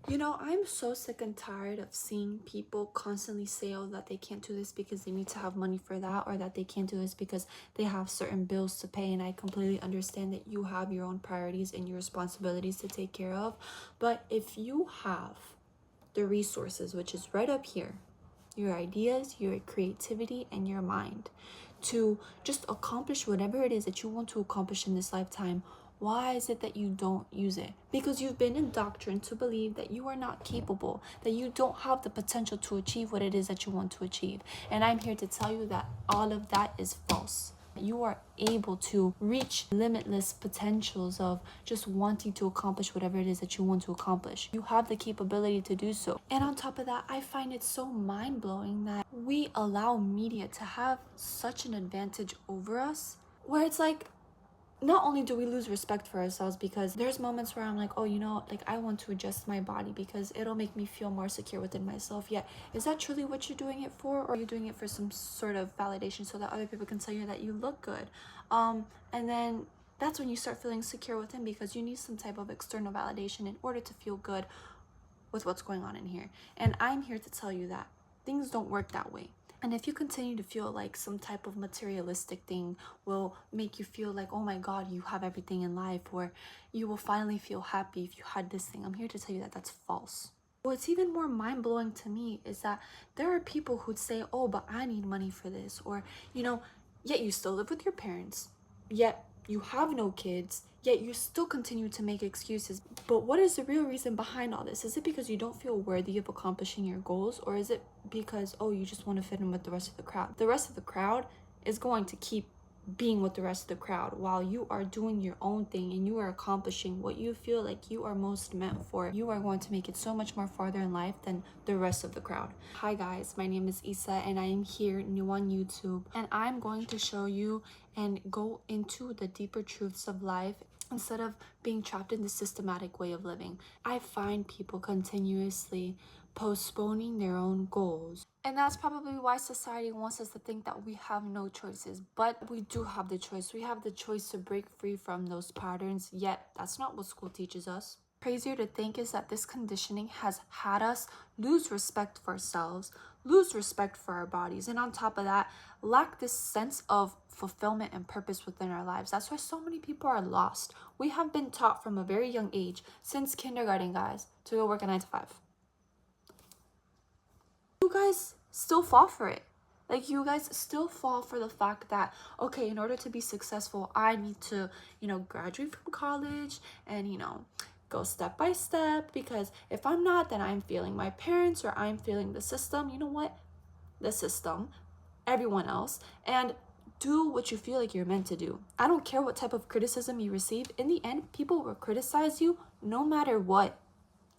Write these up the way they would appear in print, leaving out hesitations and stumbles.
You know, I'm so sick and tired of seeing people constantly say, oh, that they can't do this because they need to have money for that, or that they can't do this because they have certain bills to pay. And I completely understand that you have your own priorities and your responsibilities to take care of. But if you have the resources, which is right up here, your ideas, your creativity, and your mind, to just accomplish whatever it is that you want to accomplish in this lifetime, why is it that you don't use it? Because you've been indoctrined to believe that you are not capable, that you don't have the potential to achieve what it is that you want to achieve. And I'm here to tell you that all of that is false. You are able to reach limitless potentials of just wanting to accomplish whatever it is that you want to accomplish. You have the capability to do so. And on top of that, I find it so mind-blowing that we allow media to have such an advantage over us, where it's like, not only do we lose respect for ourselves, because there's moments where I'm like, oh, you know, like I want to adjust my body because it'll make me feel more secure within myself. Yet, is that truly what you're doing it for? Or are you doing it for some sort of validation so that other people can tell you that you look good? And then that's when you start feeling secure within, because you need some type of external validation in order to feel good with what's going on in here. And I'm here to tell you that things don't work that way. And if you continue to feel like some type of materialistic thing will make you feel like, oh my God, you have everything in life, or you will finally feel happy if you had this thing, I'm here to tell you that that's false. What's even more mind-blowing to me is that there are people who'd say, oh, but I need money for this, or, you know, yet you still live with your parents, yet you have no kids, yet you still continue to make excuses. But what is the real reason behind all this? Is it because you don't feel worthy of accomplishing your goals, or is it because, oh, you just want to fit in with the rest of the crowd? The rest of the crowd is going to keep being with the rest of the crowd while you are doing your own thing and you are accomplishing what you feel like you are most meant for. You are going to make it so much more farther in life than the rest of the crowd. Hi guys, my name is Issa and I am here new on YouTube, and I'm going to show you and go into the deeper truths of life instead of being trapped in this systematic way of living. I find people continuously postponing their own goals. And that's probably why society wants us to think that we have no choices. But we do have the choice. We have the choice to break free from those patterns, yet that's not what school teaches us. Crazier to think is that this conditioning has had us lose respect for ourselves, lose respect for our bodies, and on top of that, lack this sense of fulfillment and purpose within our lives. That's why so many people are lost. We have been taught from a very young age, since kindergarten, guys, to go work a 9 to 5. You guys still fall for it. Like, you guys still fall for the fact that, okay, in order to be successful, I need to, graduate from college and, go step by step, because if I'm not, then I'm feeling my parents, or I'm feeling the system. You know what? The system, everyone else, and do what you feel like you're meant to do. I don't care what type of criticism you receive. In the end, people will criticize you no matter what.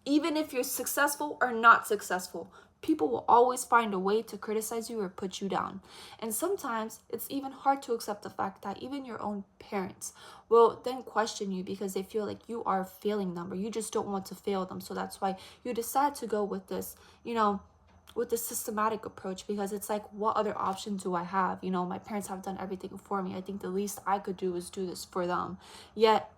Even if you're successful or not successful, people will always find a way to criticize you or put you down. And sometimes it's even hard to accept the fact that even your own parents will then question you because they feel like you are failing them, or you just don't want to fail them. So that's why you decide to go with this, with the systematic approach, because it's like, what other option do I have? My parents have done everything for me. I think the least I could do is do this for them. Yet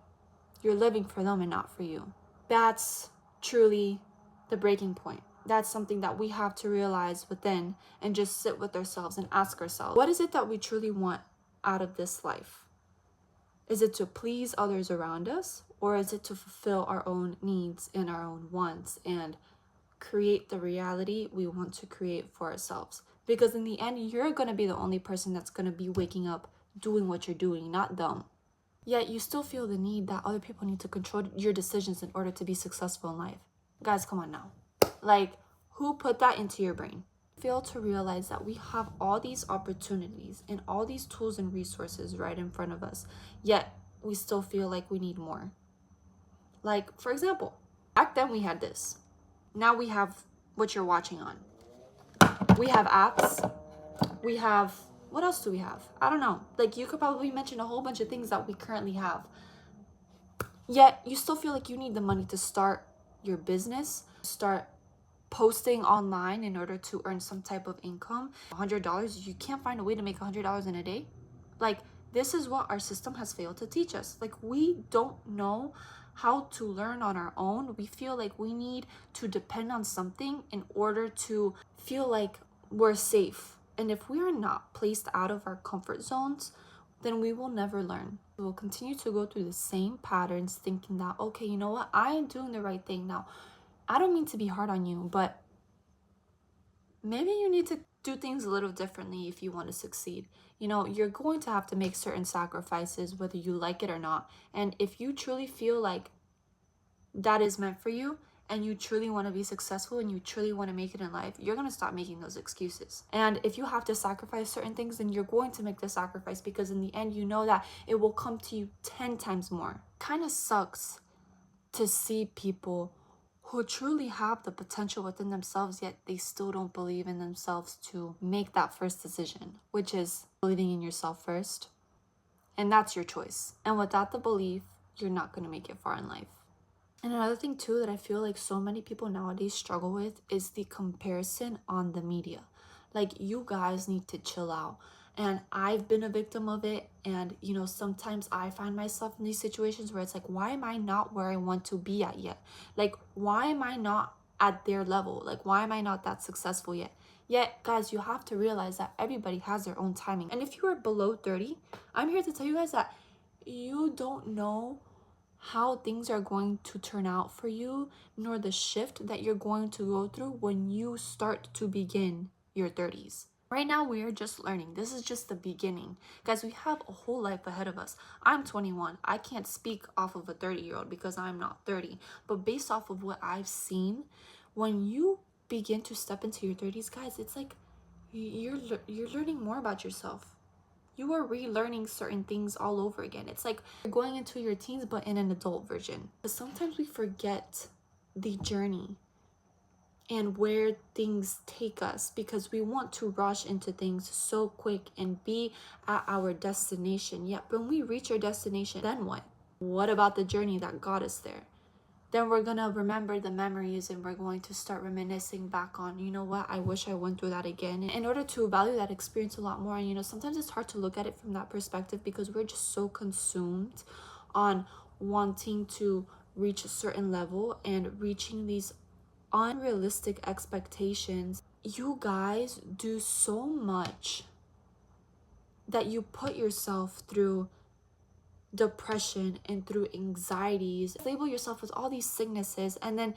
you're living for them and not for you. That's truly the breaking point. That's something that we have to realize within and just sit with ourselves and ask ourselves, what is it that we truly want out of this life? Is it to please others around us, or is it to fulfill our own needs and our own wants and create the reality we want to create for ourselves? Because in the end, you're going to be the only person that's going to be waking up doing what you're doing, not them. Yet you still feel the need that other people need to control your decisions in order to be successful in life. Guys, come on now. Like, who put that into your brain? Fail to realize that we have all these opportunities and all these tools and resources right in front of us, yet we still feel like we need more. Like, for example, back then we had this. Now we have what you're watching on. We have apps. We have, what else do we have? I don't know. Like, you could probably mention a whole bunch of things that we currently have. Yet you still feel like you need the money to start your business, start posting online in order to earn some type of income. $100, you can't find a way to make $100 in a day. Like, this is what our system has failed to teach us. Like, we don't know how to learn on our own, we feel like we need to depend on something in order to feel like we're safe. And if we are not placed out of our comfort zones, then we will never learn. We will continue to go through the same patterns thinking that, okay, you know what, I am doing the right thing. Now, I don't mean to be hard on you, but maybe you need to do things a little differently if you want to succeed. You know, you're going to have to make certain sacrifices, whether you like it or not. And if you truly feel like that is meant for you, and you truly want to be successful and you truly want to make it in life, you're going to stop making those excuses. And if you have to sacrifice certain things, then you're going to make the sacrifice, because in the end, you know that it will come to you 10 times more. Kind of sucks to see people who truly have the potential within themselves, yet they still don't believe in themselves to make that first decision, which is believing in yourself first. And that's your choice. And without the belief, you're not going to make it far in life. And another thing too that I feel like so many people nowadays struggle with is the comparison on the media. Like, you guys need to chill out. And I've been a victim of it. And, you know, sometimes I find myself in these situations where it's like, why am I not where I want to be at yet? Like, why am I not at their level? Like, why am I not that successful yet? Yet, guys, you have to realize that everybody has their own timing. And if you are below 30, I'm here to tell you guys that you don't know how things are going to turn out for you, nor the shift that you're going to go through when you start to begin your 30s. Right now, we are just learning. This is just the beginning. Guys, we have a whole life ahead of us. I'm 21. I can't speak off of a 30-year-old because I'm not 30. But based off of what I've seen, when you begin to step into your 30s, guys, it's like you're learning more about yourself. You are relearning certain things all over again. It's like you're going into your teens, but in an adult version. But sometimes we forget the journey and where things take us, because we want to rush into things so quick and be at our destination. Yet when we reach our destination, then what? What about the journey that got us there? Then we're gonna remember the memories and we're going to start reminiscing back on, you know what, I wish I went through that again, in order to value that experience a lot more. And, you know, sometimes it's hard to look at it from that perspective because we're just so consumed on wanting to reach a certain level and reaching these unrealistic expectations. You guys do so much that you put yourself through depression and through anxieties, label yourself with all these sicknesses, and then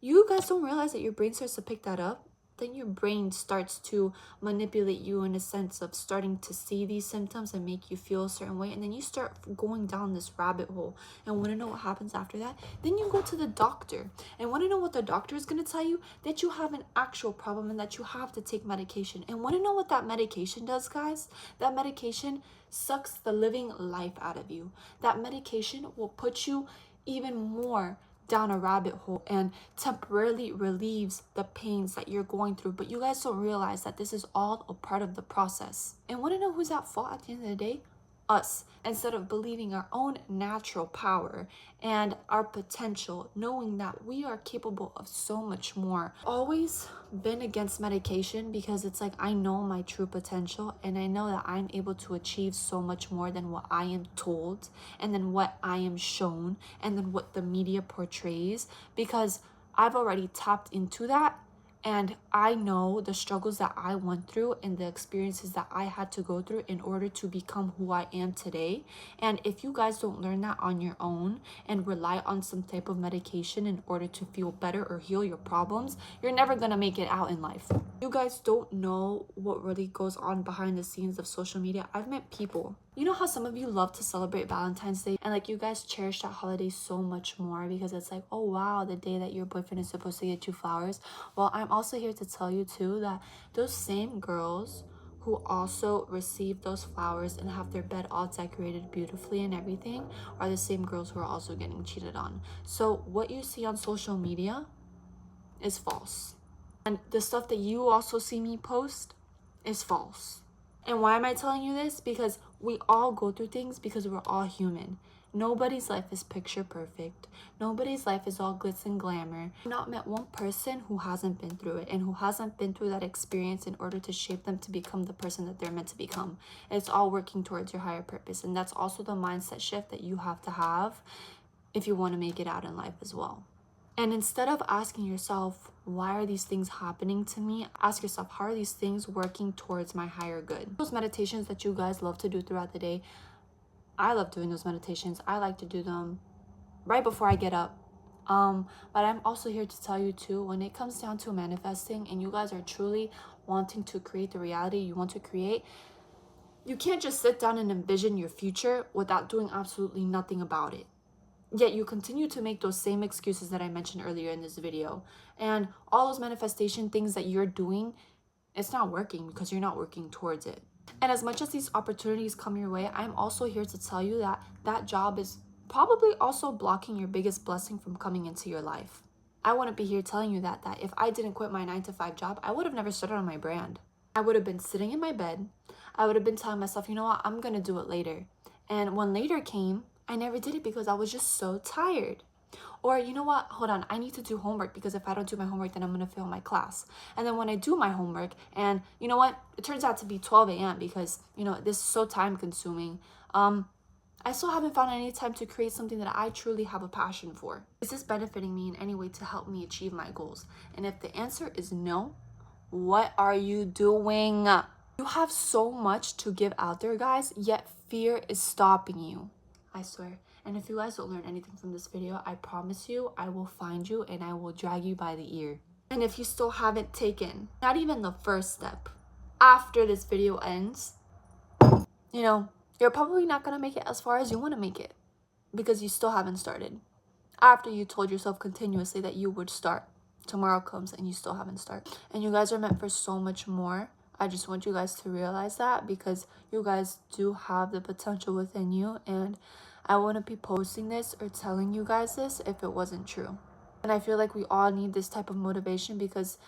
you guys don't realize that your brain starts to pick that up. Then your brain starts to manipulate you in a sense of starting to see these symptoms and make you feel a certain way, and then you start going down this rabbit hole. And want to know what happens after that? Then you go to the doctor, and want to know what the doctor is going to tell you? That you have an actual problem and that you have to take medication. And want to know what that medication does, guys? That medication sucks the living life out of you. That medication will put you even more down a rabbit hole and temporarily relieves the pains that you're going through. But you guys don't realize that this is all a part of the process. And want to know who's at fault at the end of the day? Us. Instead of believing our own natural power and our potential, knowing that we are capable of so much more. Always been against medication because it's like, I know my true potential and I know that I'm able to achieve so much more than what I am told and then what I am shown and then what the media portrays, because I've already tapped into that. And I know the struggles that I went through and the experiences that I had to go through in order to become who I am today. And if you guys don't learn that on your own and rely on some type of medication in order to feel better or heal your problems, you're never gonna make it out in life. You guys don't know what really goes on behind the scenes of social media. I've met people. You know how some of you love to celebrate Valentine's Day and like you guys cherish that holiday so much more because it's like, oh wow, the day that your boyfriend is supposed to get you flowers. Well, I'm also here to tell you too that those same girls who also receive those flowers and have their bed all decorated beautifully and everything are the same girls who are also getting cheated on. So what you see on social media is false. And the stuff that you also see me post is false. And why am I telling you this? Because we all go through things because we're all human. Nobody's life is picture perfect. Nobody's life is all glitz and glamour. I've not met one person who hasn't been through it and who hasn't been through that experience in order to shape them to become the person that they're meant to become. It's all working towards your higher purpose. And that's also the mindset shift that you have to have if you want to make it out in life as well. And instead of asking yourself, why are these things happening to me? Ask yourself, how are these things working towards my higher good? Those meditations that you guys love to do throughout the day, I love doing those meditations. I like to do them right before I get up. But I'm also here to tell you too, when it comes down to manifesting and you guys are truly wanting to create the reality you want to create, you can't just sit down and envision your future without doing absolutely nothing about it. Yet you continue to make those same excuses that I mentioned earlier in this video. And all those manifestation things that you're doing, it's not working because you're not working towards it. And as much as these opportunities come your way, I'm also here to tell you that that job is probably also blocking your biggest blessing from coming into your life. I want to be here telling you that if I didn't quit my 9-to-5 job, I would have never started on my brand. I would have been sitting in my bed. I would have been telling myself, you know what, I'm going to do it later. And when later came, I never did it because I was just so tired. Or, you know what, hold on, I need to do homework because if I don't do my homework, then I'm going to fail my class. And then when I do my homework, and you know what, it turns out to be 12 a.m. because, you know, this is so time consuming. I still haven't found any time to create something that I truly have a passion for. Is this benefiting me in any way to help me achieve my goals? And if the answer is no, what are you doing? You have so much to give out there, guys, yet fear is stopping you. I swear. And if you guys don't learn anything from this video, I promise you, I will find you and I will drag you by the ear. And if you still haven't taken, not even the first step, after this video ends, you know, you're probably not going to make it as far as you want to make it because you still haven't started. After you told yourself continuously that you would start, tomorrow comes and you still haven't started. And you guys are meant for so much more. I just want you guys to realize that because you guys do have the potential within you, and I wouldn't be posting this or telling you guys this if it wasn't true. And I feel like we all need this type of motivation because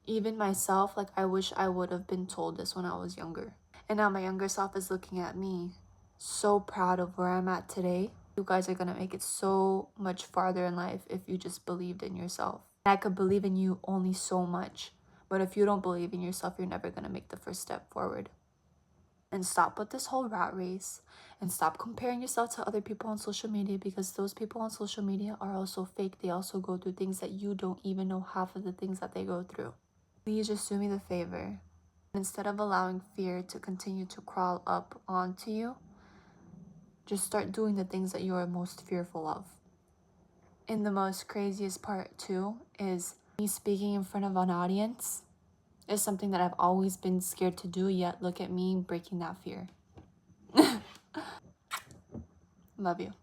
even myself, like, I wish I would have been told this when I was younger. And now my younger self is looking at me, so proud of where I'm at today. You guys are gonna make it so much farther in life if you just believed in yourself. And I could believe in you only so much. But if you don't believe in yourself, you're never going to make the first step forward. And stop with this whole rat race. And stop comparing yourself to other people on social media because those people on social media are also fake. They also go through things that you don't even know half of the things that they go through. Please just do me the favor. Instead of allowing fear to continue to crawl up onto you, just start doing the things that you are most fearful of. And the most craziest part too is me speaking in front of an audience is something that I've always been scared to do, yet look at me breaking that fear. Love you.